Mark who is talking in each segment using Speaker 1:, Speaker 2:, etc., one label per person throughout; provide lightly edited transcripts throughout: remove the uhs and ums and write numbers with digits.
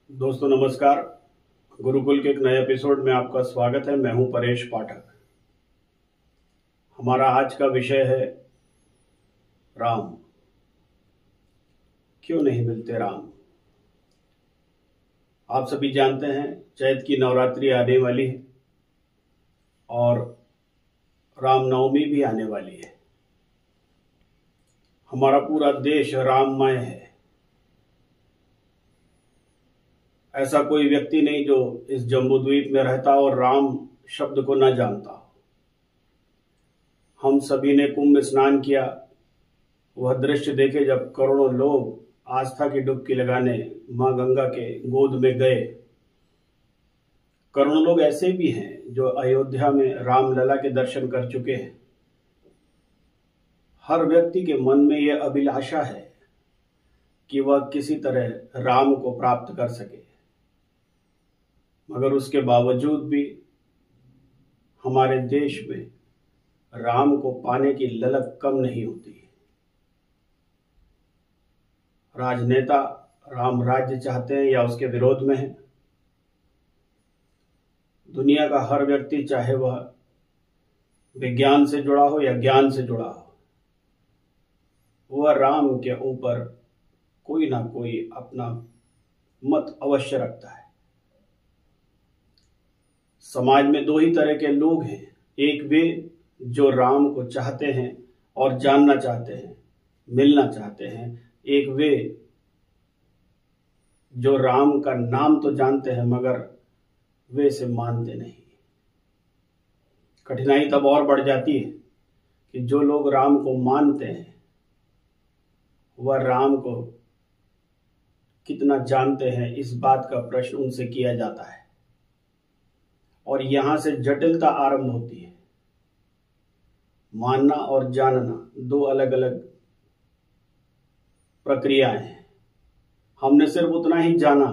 Speaker 1: दोस्तों नमस्कार। गुरुकुल के एक नए एपिसोड में आपका स्वागत है। मैं हूं परेश पाठक। हमारा आज का विषय है राम। क्यों नहीं मिलते राम। आप सभी जानते हैं चैत की नवरात्रि आने वाली है और रामनवमी भी आने वाली है। हमारा पूरा देश राममय है। ऐसा कोई व्यक्ति नहीं जो इस जम्बूद्वीप में रहता और राम शब्द को न जानता हो। हम सभी ने कुंभ स्नान किया, वह दृश्य देखे जब करोड़ों लोग आस्था की डुबकी लगाने मां गंगा के गोद में गए। करोड़ों लोग ऐसे भी हैं जो अयोध्या में रामलला के दर्शन कर चुके हैं। हर व्यक्ति के मन में यह अभिलाषा है कि वह किसी तरह राम को प्राप्त कर सके, मगर उसके बावजूद भी हमारे देश में राम को पाने की ललक कम नहीं होती। राजनेता राम राज्य चाहते हैं या उसके विरोध में हैं। दुनिया का हर व्यक्ति, चाहे वह विज्ञान से जुड़ा हो या ज्ञान से जुड़ा हो, वह राम के ऊपर कोई ना कोई अपना मत अवश्य रखता है। समाज में दो ही तरह के लोग हैं। एक वे जो राम को चाहते हैं और जानना चाहते हैं, मिलना चाहते हैं। एक वे जो राम का नाम तो जानते हैं मगर वे इसे मानते नहीं। कठिनाई तब और बढ़ जाती है कि जो लोग राम को मानते हैं वह राम को कितना जानते हैं, इस बात का प्रश्न उनसे किया जाता है और यहां से जटिलता आरंभ होती है। मानना और जानना दो अलग अलग प्रक्रियाएं हैं। हमने सिर्फ उतना ही जाना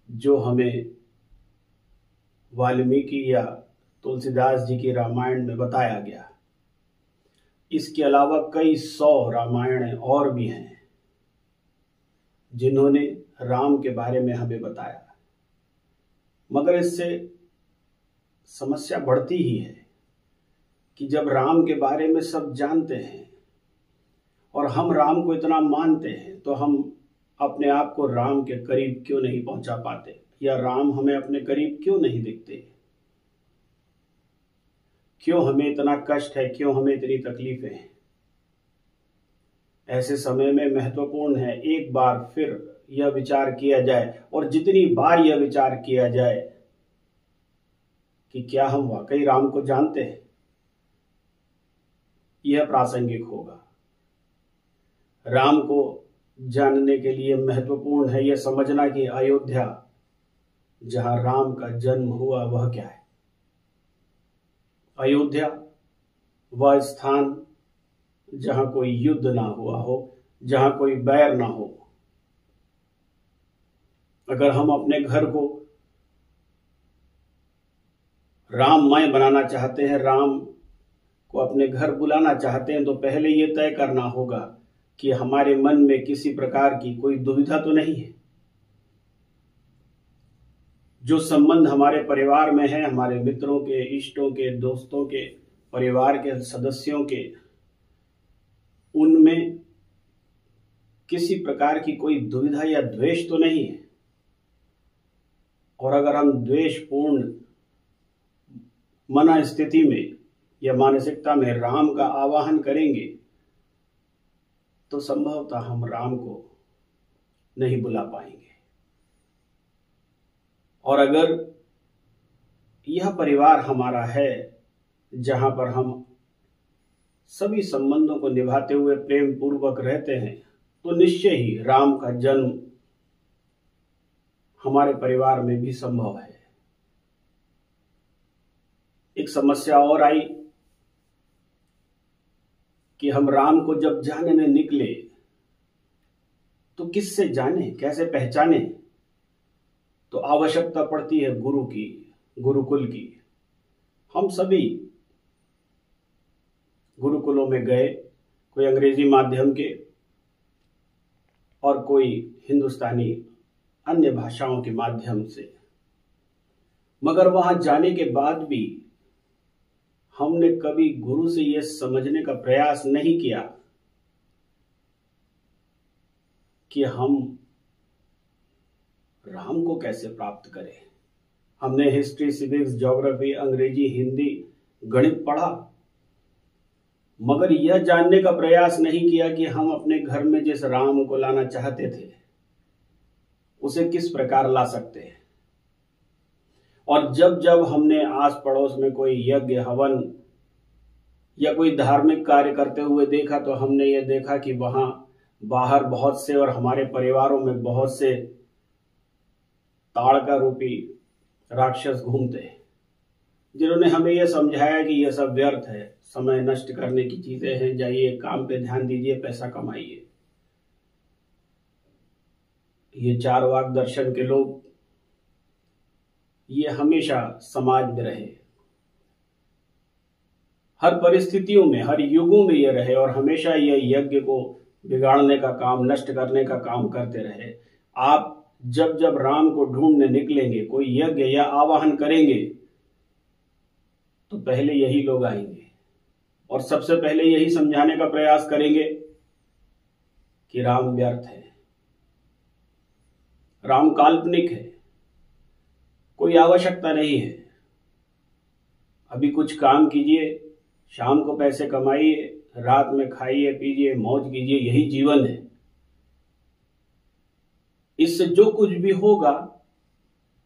Speaker 1: जो हमें वाल्मीकि या तुलसीदास जी की रामायण में बताया गया। इसके अलावा कई 100 रामायण और भी हैं जिन्होंने राम के बारे में हमें बताया, मगर इससे समस्या बढ़ती ही है कि जब राम के बारे में सब जानते हैं और हम राम को इतना मानते हैं तो हम अपने आप को राम के करीब क्यों नहीं पहुंचा पाते, या राम हमें अपने करीब क्यों नहीं दिखते। क्यों हमें इतना कष्ट है, क्यों हमें इतनी तकलीफें हैं। ऐसे समय में महत्वपूर्ण है एक बार फिर यह विचार किया जाए, और जितनी बार यह विचार किया जाए कि क्या हम वाकई राम को जानते हैं, यह प्रासंगिक होगा। राम को जानने के लिए महत्वपूर्ण है यह समझना कि अयोध्या जहां राम का जन्म हुआ वह क्या है। अयोध्या वह स्थान जहां कोई युद्ध ना हुआ हो, जहां कोई बैर ना हो। अगर हम अपने घर को राममय बनाना चाहते हैं, राम को अपने घर बुलाना चाहते हैं, तो पहले यह तय करना होगा कि हमारे मन में किसी प्रकार की कोई दुविधा तो नहीं है। जो संबंध हमारे परिवार में है, हमारे मित्रों के, इष्टों के, दोस्तों के, परिवार के सदस्यों के, उनमें किसी प्रकार की कोई दुविधा या द्वेष तो नहीं है। और अगर हम द्वेषपूर्ण मन स्थिति में या मानसिकता में राम का आवाहन करेंगे तो संभवतः हम राम को नहीं बुला पाएंगे। और अगर यह परिवार हमारा है जहां पर हम सभी संबंधों को निभाते हुए प्रेम पूर्वक रहते हैं, तो निश्चय ही राम का जन्म हमारे परिवार में भी संभव है। एक समस्या और आई कि हम राम को जब जानने निकले तो किससे जाने, कैसे पहचाने। तो आवश्यकता पड़ती है गुरु की, गुरुकुल की। हम सभी गुरुकुलों में गए, कोई अंग्रेजी माध्यम के और कोई हिंदुस्तानी अन्य भाषाओं के माध्यम से, मगर वहां जाने के बाद भी हमने कभी गुरु से यह समझने का प्रयास नहीं किया कि हम राम को कैसे प्राप्त करें। हमने हिस्ट्री, सिविक्स, ज्योग्राफी, अंग्रेजी, हिंदी, गणित पढ़ा, मगर यह जानने का प्रयास नहीं किया कि हम अपने घर में जिस राम को लाना चाहते थे उसे किस प्रकार ला सकते हैं। और जब जब हमने आस पड़ोस में कोई यज्ञ, हवन या कोई धार्मिक कार्य करते हुए देखा तो हमने ये देखा कि वहां बाहर बहुत से और हमारे परिवारों में बहुत से ताड़का रूपी राक्षस घूमते हैं, जिन्होंने हमें यह समझाया कि यह सब व्यर्थ है, समय नष्ट करने की चीजें हैं, जाइए काम पे ध्यान दीजिए, पैसा कमाइए। ये चार वाक दर्शन के लोग ये हमेशा समाज में रहे, हर परिस्थितियों में, हर युगों में ये रहे और हमेशा ये यज्ञ को बिगाड़ने का काम, नष्ट करने का काम करते रहे। आप जब जब राम को ढूंढने निकलेंगे, कोई यज्ञ या आवाहन करेंगे, तो पहले यही लोग आएंगे और सबसे पहले यही समझाने का प्रयास करेंगे कि राम व्यर्थ है, राम काल्पनिक है, कोई आवश्यकता नहीं है। अभी कुछ काम कीजिए, शाम को पैसे कमाइए, रात में खाइए पीजिए, मौज कीजिए, यही जीवन है। इससे जो कुछ भी होगा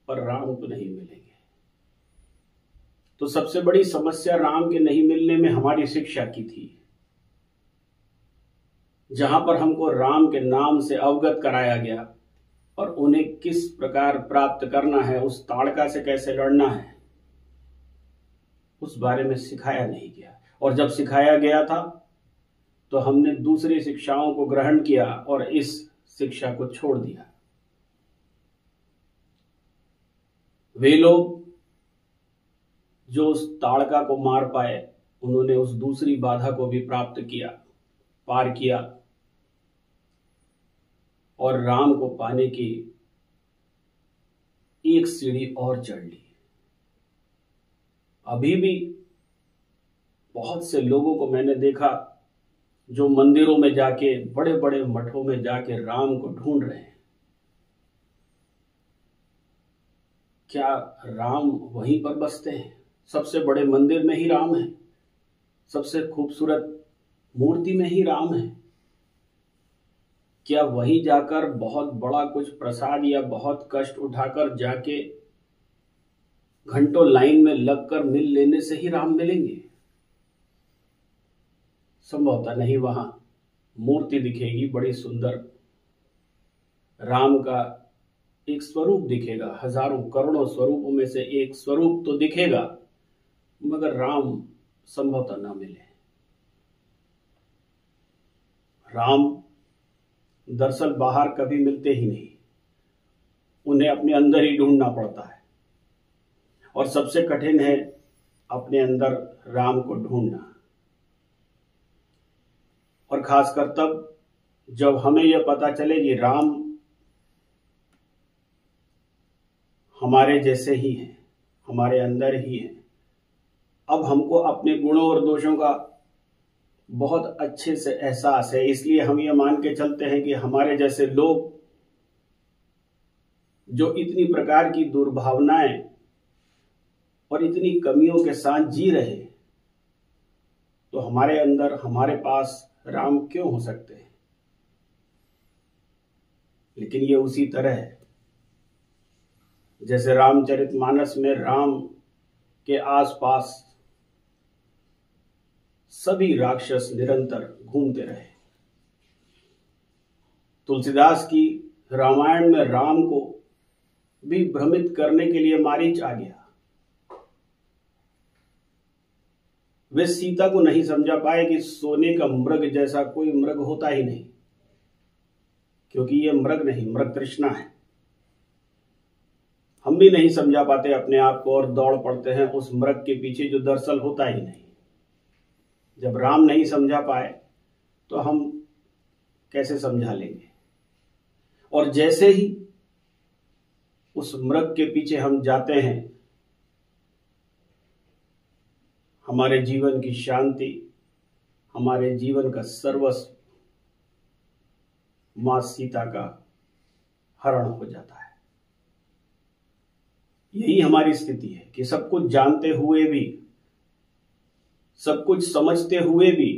Speaker 1: पर राम तो नहीं मिलेंगे। तो सबसे बड़ी समस्या राम के नहीं मिलने में हमारी शिक्षा की थी, जहां पर हमको राम के नाम से अवगत कराया गया और उन्हें किस प्रकार प्राप्त करना है, उस ताड़का से कैसे लड़ना है, उस बारे में सिखाया नहीं गया। और जब सिखाया गया था तो हमने दूसरी शिक्षाओं को ग्रहण किया और इस शिक्षा को छोड़ दिया। वे लोग जो उस ताड़का को मार पाए, उन्होंने उस दूसरी बाधा को भी प्राप्त किया, पार किया और राम को पाने की एक सीढ़ी और चढ़ ली। अभी भी बहुत से लोगों को मैंने देखा जो मंदिरों में जाके, बड़े बड़े मठों में जाके राम को ढूंढ रहे हैं। क्या राम वहीं पर बसते हैं? सबसे बड़े मंदिर में ही राम है, सबसे खूबसूरत मूर्ति में ही राम है। क्या वहीं जाकर बहुत बड़ा कुछ प्रसाद या बहुत कष्ट उठाकर जाके घंटों लाइन में लगकर मिल लेने से ही राम मिलेंगे? संभवतः नहीं। वहां मूर्ति दिखेगी बड़ी सुंदर, राम का एक स्वरूप दिखेगा, हजारों करोड़ों स्वरूपों में से एक स्वरूप तो दिखेगा, मगर राम संभवतः न मिले। राम दरअसल बाहर कभी मिलते ही नहीं, उन्हें अपने अंदर ही ढूंढना पड़ता है और सबसे कठिन है अपने अंदर राम को ढूंढना। और खासकर तब जब हमें यह पता चले कि राम हमारे जैसे ही हैं, हमारे अंदर ही हैं। अब हमको अपने गुणों और दोषों का बहुत अच्छे से एहसास है, इसलिए हम ये मान के चलते हैं कि हमारे जैसे लोग जो इतनी प्रकार की दुर्भावनाएं और इतनी कमियों के साथ जी रहे, तो हमारे अंदर, हमारे पास राम क्यों हो सकते हैं? लेकिन ये उसी तरह है जैसे रामचरितमानस में राम के आसपास सभी राक्षस निरंतर घूमते रहे। तुलसीदास की रामायण में राम को भी भ्रमित करने के लिए मारीच आ गया। वे सीता को नहीं समझा पाए कि सोने का मृग जैसा कोई मृग होता ही नहीं, क्योंकि ये मृग नहीं, मृग तृष्णा है। हम भी नहीं समझा पाते अपने आप को और दौड़ पड़ते हैं उस मृग के पीछे जो दरअसल होता ही नहीं। जब राम नहीं समझा पाए तो हम कैसे समझा लेंगे? और जैसे ही उस मृग के पीछे हम जाते हैं, हमारे जीवन की शांति, हमारे जीवन का सर्वस्व मां सीता का हरण हो जाता है। यही हमारी स्थिति है कि सब कुछ जानते हुए भी, सब कुछ समझते हुए भी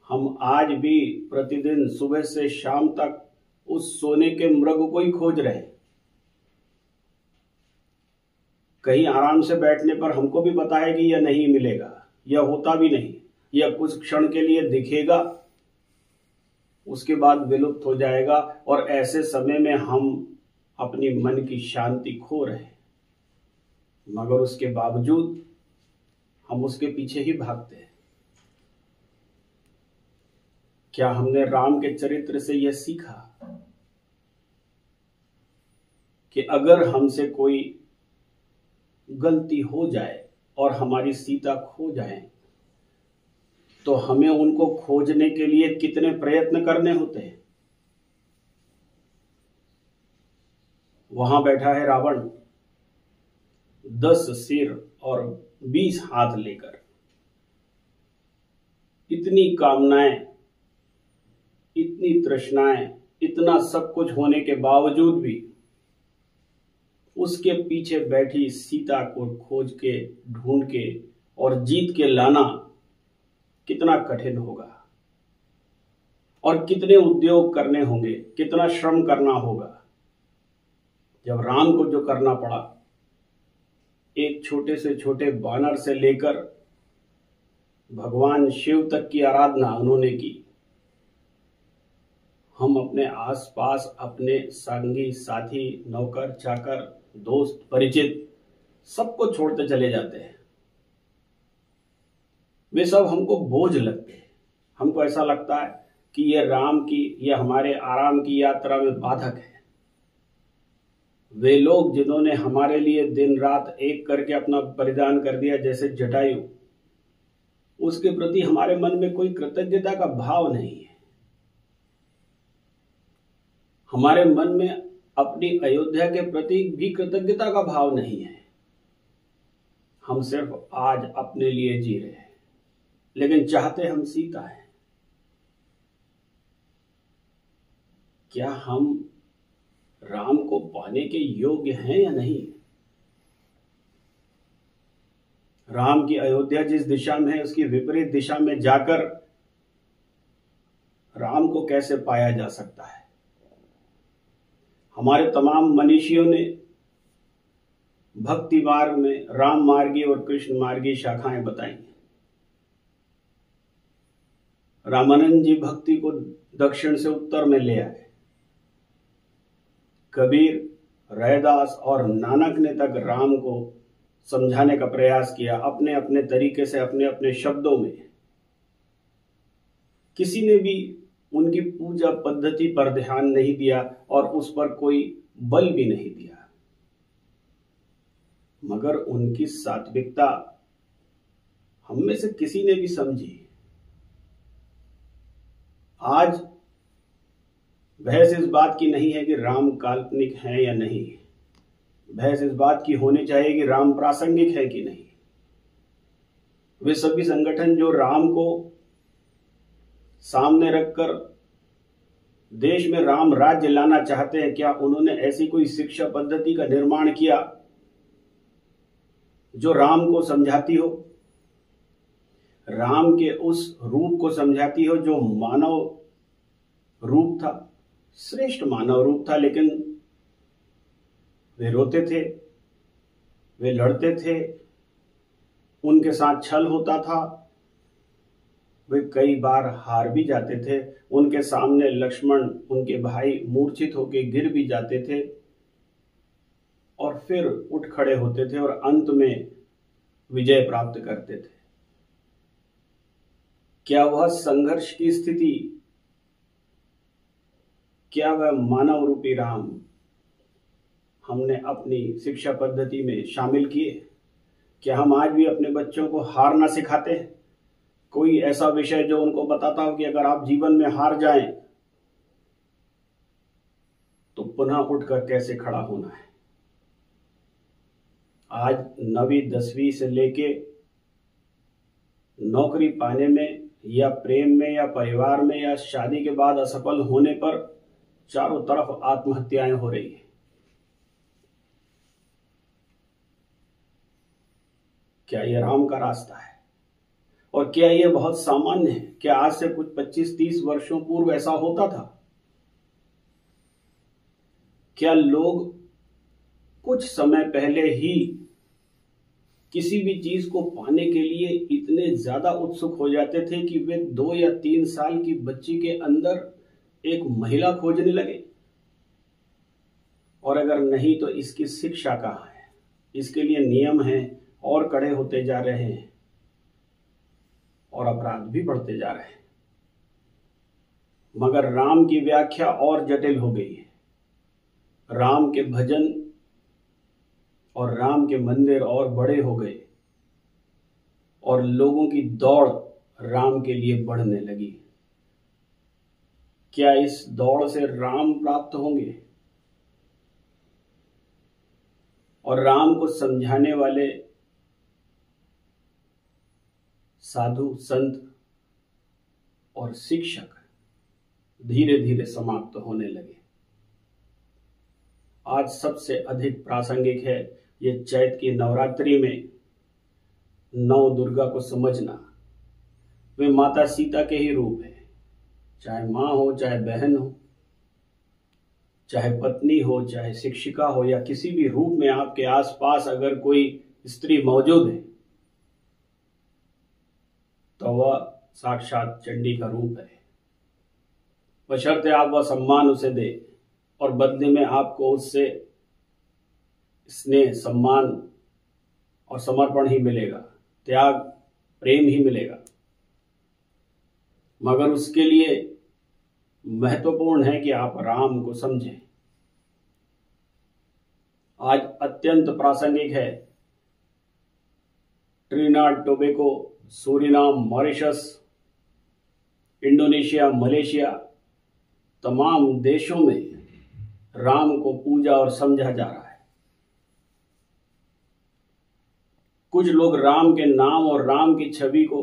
Speaker 1: हम आज भी प्रतिदिन सुबह से शाम तक उस सोने के मृग को ही खोज रहे हैं। कहीं आराम से बैठने पर हमको भी पता है कि यह नहीं मिलेगा, यह होता भी नहीं, यह कुछ क्षण के लिए दिखेगा, उसके बाद विलुप्त हो जाएगा। और ऐसे समय में हम अपनी मन की शांति खो रहे हैं, मगर उसके बावजूद हम उसके पीछे ही भागते हैं। क्या हमने राम के चरित्र से यह सीखा कि अगर हमसे कोई गलती हो जाए और हमारी सीता खो जाए तो हमें उनको खोजने के लिए कितने प्रयत्न करने होते हैं? वहां बैठा है रावण 10 सिर और 20 हाथ लेकर, इतनी कामनाएं, इतनी तृष्णाएं, इतना सब कुछ होने के बावजूद भी उसके पीछे बैठी सीता को खोज के, ढूंढ के और जीत के लाना कितना कठिन होगा, और कितने उद्योग करने होंगे, कितना श्रम करना होगा। जब राम को जो करना पड़ा, एक छोटे से छोटे बानर से लेकर भगवान शिव तक की आराधना उन्होंने की। हम अपने आसपास अपने संगी साथी, नौकर चाकर, दोस्त परिचित सबको छोड़ते चले जाते हैं। वे सब हमको बोझ लगते हैं। हमको ऐसा लगता है कि यह राम की, यह हमारे आराम की यात्रा में बाधक है। वे लोग जिन्होंने हमारे लिए दिन रात एक करके अपना बलिदान कर दिया, जैसे जटायु, उसके प्रति हमारे मन में कोई कृतज्ञता का भाव नहीं है। हमारे मन में अपनी अयोध्या के प्रति भी कृतज्ञता का भाव नहीं है। हम सिर्फ आज अपने लिए जी रहे हैं, लेकिन चाहते हम सीता है। क्या हम राम को पाने के योग्य हैं या नहीं? राम की अयोध्या जिस दिशा में है, उसकी विपरीत दिशा में जाकर राम को कैसे पाया जा सकता है? हमारे तमाम मनीषियों ने भक्ति मार्ग में राम मार्गी और कृष्ण मार्गी शाखाएं बताई। रामानंद जी भक्ति को दक्षिण से उत्तर में ले आए। कबीर, रैदास और नानक ने तक राम को समझाने का प्रयास किया, अपने अपने तरीके से, अपने अपने शब्दों में। किसी ने भी उनकी पूजा पद्धति पर ध्यान नहीं दिया और उस पर कोई बल भी नहीं दिया, मगर उनकी सात्विकता हम में से किसी ने भी समझी। आज बहस इस बात की नहीं है कि राम काल्पनिक है या नहीं, बहस इस बात की होनी चाहिए कि राम प्रासंगिक है कि नहीं। वे सभी संगठन जो राम को सामने रखकर देश में राम राज्य लाना चाहते हैं, क्या उन्होंने ऐसी कोई शिक्षा पद्धति का निर्माण किया जो राम को समझाती हो, राम के उस रूप को समझाती हो जो मानव रूप था, श्रेष्ठ मानव रूप था। लेकिन वे रोते थे, वे लड़ते थे, उनके साथ छल होता था, वे कई बार हार भी जाते थे। उनके सामने लक्ष्मण, उनके भाई मूर्छित होकर गिर भी जाते थे और फिर उठ खड़े होते थे और अंत में विजय प्राप्त करते थे। क्या वह संघर्ष की स्थिति, क्या वह मानव रूपी राम हमने अपनी शिक्षा पद्धति में शामिल किए? क्या हम आज भी अपने बच्चों को हारना सिखाते हैं? कोई ऐसा विषय जो उनको बताता हो कि अगर आप जीवन में हार जाएं तो पुनः उठकर कैसे खड़ा होना है। आज 9वीं 10वीं से लेके नौकरी पाने में या प्रेम में या परिवार में या शादी के बाद असफल होने पर चारों तरफ आत्महत्याएं हो रही है। क्या यह राम का रास्ता है? और क्या यह बहुत सामान्य है? क्या आज से कुछ 25-30 वर्षों पूर्व ऐसा होता था? क्या लोग कुछ समय पहले ही किसी भी चीज को पाने के लिए इतने ज्यादा उत्सुक हो जाते थे कि वे 2 या 3 साल की बच्ची के अंदर एक महिला खोजने लगे? और अगर नहीं तो इसकी शिक्षा कहाँ है? इसके लिए नियम हैं और कड़े होते जा रहे हैं और अपराध भी बढ़ते जा रहे हैं। मगर राम की व्याख्या और जटिल हो गई है। राम के भजन और राम के मंदिर और बड़े हो गए और लोगों की दौड़ राम के लिए बढ़ने लगी। क्या इस दौड़ से राम प्राप्त होंगे? और राम को समझाने वाले साधु संत और शिक्षक धीरे धीरे समाप्त होने लगे। आज सबसे अधिक प्रासंगिक है ये चैत की नवरात्रि में नव दुर्गा को समझना। वे माता सीता के ही रूप है, चाहे माँ हो, चाहे बहन हो, चाहे पत्नी हो, चाहे शिक्षिका हो, या किसी भी रूप में आपके आसपास अगर कोई स्त्री मौजूद है तो वह साक्षात चंडी का रूप है। बशर्ते आप वह सम्मान उसे दे और बदले में आपको उससे स्नेह, सम्मान और समर्पण ही मिलेगा, त्याग, प्रेम ही मिलेगा। मगर उसके लिए महत्वपूर्ण है कि आप राम को समझें। आज अत्यंत प्रासंगिक है Trinidad Tobago, Suriname, Mauritius, Indonesia, Malaysia, तमाम देशों में राम को पूजा और समझा जा रहा है। कुछ लोग राम के नाम और राम की छवि को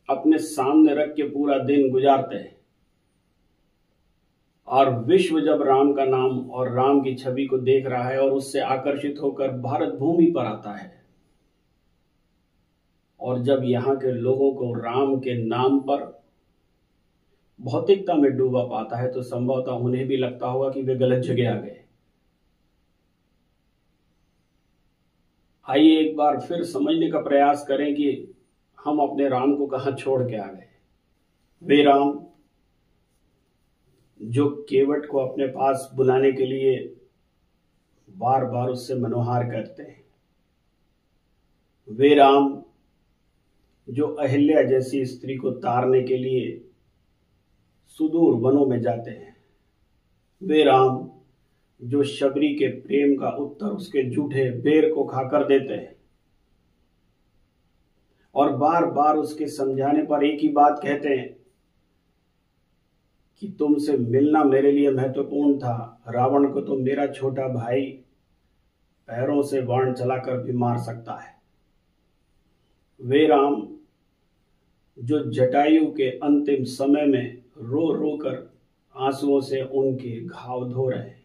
Speaker 1: अपने सामने रख के पूरा दिन गुजारते हैं, और विश्व जब राम का नाम और राम की छवि को देख रहा है और उससे आकर्षित होकर भारत भूमि पर आता है, और जब यहाँ के लोगों को राम के नाम पर भौतिकता में डूबा पाता है तो संभवतः उन्हें भी लगता होगा कि वे गलत जगह आ गए। आइए एक बार फिर समझने का प्रयास करें कि हम अपने राम को कहां छोड़ के आ गए। वे राम जो केवट को अपने पास बुलाने के लिए बार बार उससे मनोहार करते हैं। वे राम जो अहिल्या जैसी स्त्री को तारने के लिए सुदूर वनों में जाते हैं। वे राम जो शबरी के प्रेम का उत्तर उसके जूठे बेर को खाकर देते हैं और बार बार उसके समझाने पर एक ही बात कहते हैं कि तुमसे मिलना मेरे लिए महत्वपूर्ण था। रावण को तो मेरा छोटा भाई पैरों से बाण चलाकर भी मार सकता है। वे राम जो जटायु के अंतिम समय में रो रो कर आंसुओं से उनके घाव धो रहे हैं।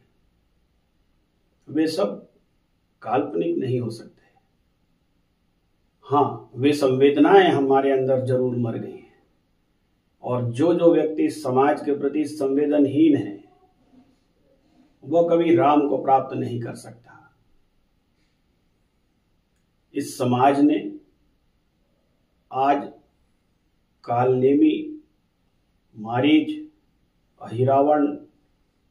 Speaker 1: वे सब काल्पनिक नहीं हो सकते। हाँ, वे संवेदनाएं हमारे अंदर जरूर मर गई हैं, और जो व्यक्ति समाज के प्रति संवेदनहीन है वह कभी राम को प्राप्त नहीं कर सकता। इस समाज ने आज कालनेमी, मारीच, अहिरावण,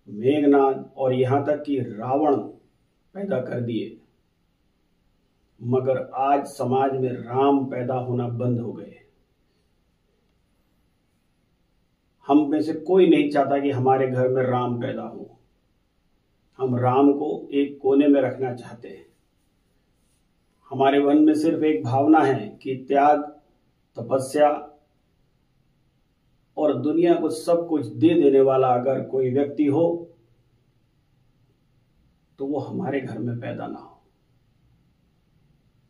Speaker 1: मेघनाद और यहां तक कि रावण पैदा कर दिए, मगर आज समाज में राम पैदा होना बंद हो गए। हम में से कोई नहीं चाहता कि हमारे घर में राम पैदा हो। हम राम को एक कोने में रखना चाहते हैं। हमारे मन में सिर्फ एक भावना है कि त्याग, तपस्या और दुनिया को सब कुछ दे देने वाला अगर कोई व्यक्ति हो तो वो हमारे घर में पैदा ना हो।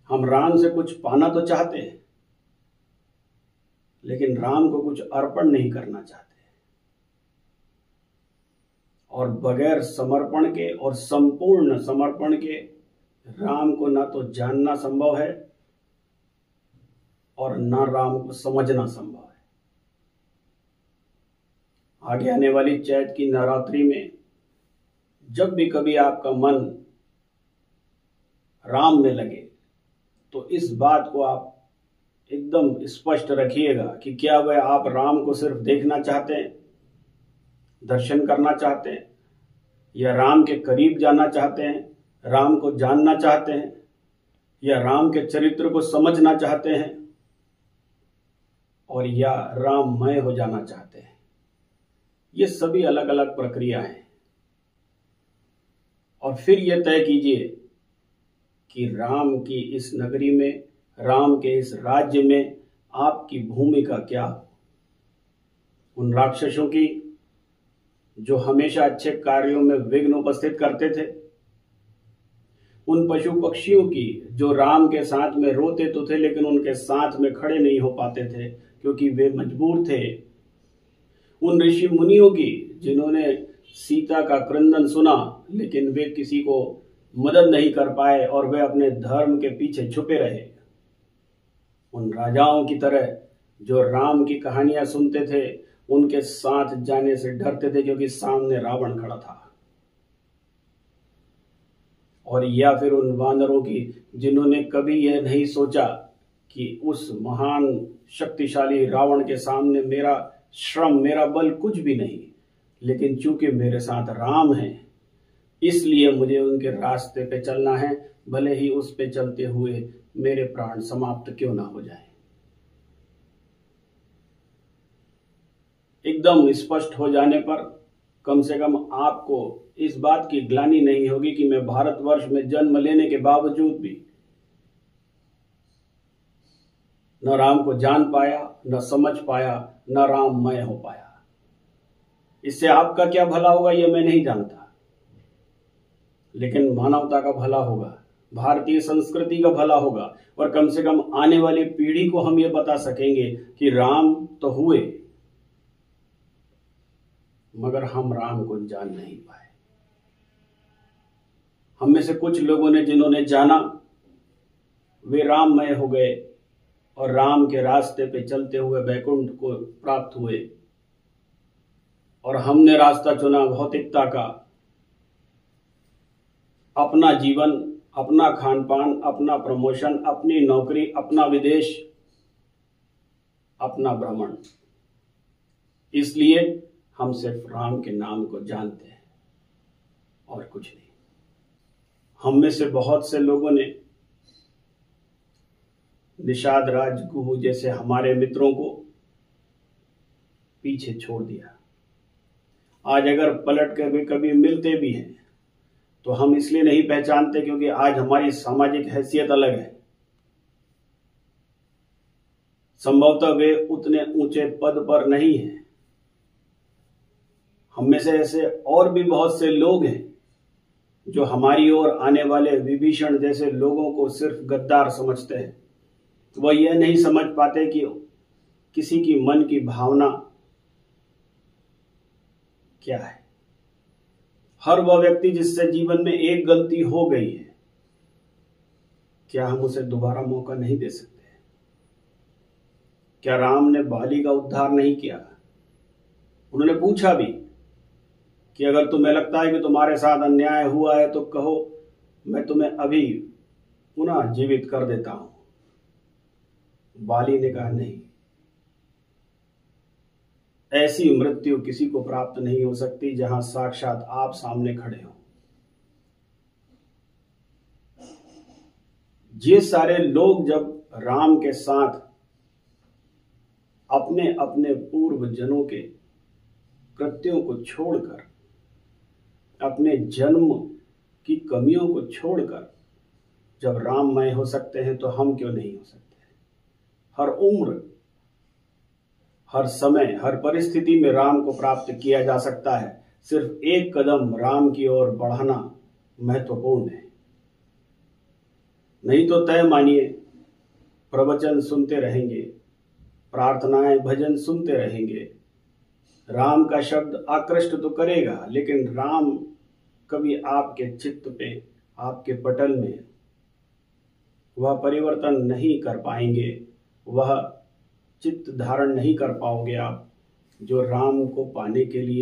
Speaker 1: हम राम से कुछ पाना तो चाहते हैं, लेकिन राम को कुछ अर्पण नहीं करना चाहते। और बगैर समर्पण के और संपूर्ण समर्पण के राम को ना तो जानना संभव है और ना राम को समझना संभव है। आगे आने वाली चैत की नवरात्रि में जब भी कभी आपका मन राम में लगे तो इस बात को आप एकदम स्पष्ट रखिएगा कि क्या वह आप राम को सिर्फ देखना चाहते हैं, दर्शन करना चाहते हैं, या राम के करीब जाना चाहते हैं, राम को जानना चाहते हैं, या राम के चरित्र को समझना चाहते हैं, और या राममय हो जाना चाहते हैं। ये सभी अलग अलग प्रक्रिया हैं। और फिर यह तय कीजिए कि राम की इस नगरी में, राम के इस राज्य में आपकी भूमिका क्या हो। उन राक्षसों की जो हमेशा अच्छे कार्यों में विघ्न उपस्थित करते थे, उन पशु पक्षियों की जो राम के साथ में रोते तो थे लेकिन उनके साथ में खड़े नहीं हो पाते थे क्योंकि वे मजबूर थे, उन ऋषि मुनियों की जिन्होंने सीता का क्रंदन सुना लेकिन वे किसी को मदद नहीं कर पाए और वे अपने धर्म के पीछे छुपे रहे, उन राजाओं की तरह जो राम की कहानियां सुनते थे उनके साथ जाने से डरते थे क्योंकि सामने रावण खड़ा था, और या फिर उन वानरों की जिन्होंने कभी यह नहीं सोचा कि उस महान शक्तिशाली रावण के सामने मेरा श्रम, मेरा बल कुछ भी नहीं, लेकिन चूंकि मेरे साथ राम है इसलिए मुझे उनके रास्ते पे चलना है, भले ही उस पे चलते हुए मेरे प्राण समाप्त क्यों ना हो जाए। एकदम स्पष्ट हो जाने पर कम से कम आपको इस बात की ग्लानि नहीं होगी कि मैं भारतवर्ष में जन्म लेने के बावजूद भी न राम को जान पाया, न समझ पाया, न राममय हो पाया। इससे आपका क्या भला होगा यह मैं नहीं जानता, लेकिन मानवता का भला होगा, भारतीय संस्कृति का भला होगा, और कम से कम आने वाली पीढ़ी को हम ये बता सकेंगे कि राम तो हुए मगर हम राम को जान नहीं पाए। हम में से कुछ लोगों ने जिन्होंने जाना वे राममय हो गए और राम के रास्ते पे चलते हुए वैकुंठ को प्राप्त हुए, और हमने रास्ता चुना भौतिकता का, अपना जीवन, अपना खान पान, अपना प्रमोशन, अपनी नौकरी, अपना विदेश, अपना भ्रमण। इसलिए हम सिर्फ राम के नाम को जानते हैं और कुछ नहीं। हम में से बहुत से लोगों ने निषाद राजगुरु जैसे हमारे मित्रों को पीछे छोड़ दिया। आज अगर पलट कर भी कभी मिलते भी हैं तो हम इसलिए नहीं पहचानते क्योंकि आज हमारी सामाजिक हैसियत अलग है। संभवतः वे उतने ऊंचे पद पर नहीं हैं। हम में से ऐसे और भी बहुत से लोग हैं जो हमारी ओर आने वाले विभीषण जैसे लोगों को सिर्फ गद्दार समझते हैं। वह यह नहीं समझ पाते कि किसी की मन की भावना क्या है। हर वह व्यक्ति जिससे जीवन में एक गलती हो गई है, क्या हम उसे दोबारा मौका नहीं दे सकते? क्या राम ने बाली का उद्धार नहीं किया? उन्होंने पूछा भी कि अगर तुम्हें लगता है कि तुम्हारे साथ अन्याय हुआ है तो कहो, मैं तुम्हें अभी पुनः जीवित कर देता हूं। बाली ने कहा नहीं, ऐसी मृत्यु किसी को प्राप्त नहीं हो सकती जहां साक्षात आप सामने खड़े हो। ये सारे लोग जब राम के साथ अपने अपने पूर्व जनों के कृत्यों को छोड़कर, अपने जन्म की कमियों को छोड़कर जब राममय हो सकते हैं तो हम क्यों नहीं हो सकते? हर उम्र, हर समय, हर परिस्थिति में राम को प्राप्त किया जा सकता है। सिर्फ एक कदम राम की ओर बढ़ाना महत्वपूर्ण है। नहीं तो तय मानिए प्रवचन सुनते रहेंगे, प्रार्थनाएं भजन सुनते रहेंगे, राम का शब्द आकृष्ट तो करेगा, लेकिन राम कभी आपके चित्त पे, आपके पटल में वह परिवर्तन नहीं कर पाएंगे, वह चित्त धारण नहीं कर पाओगे आप जो राम को पाने के लिए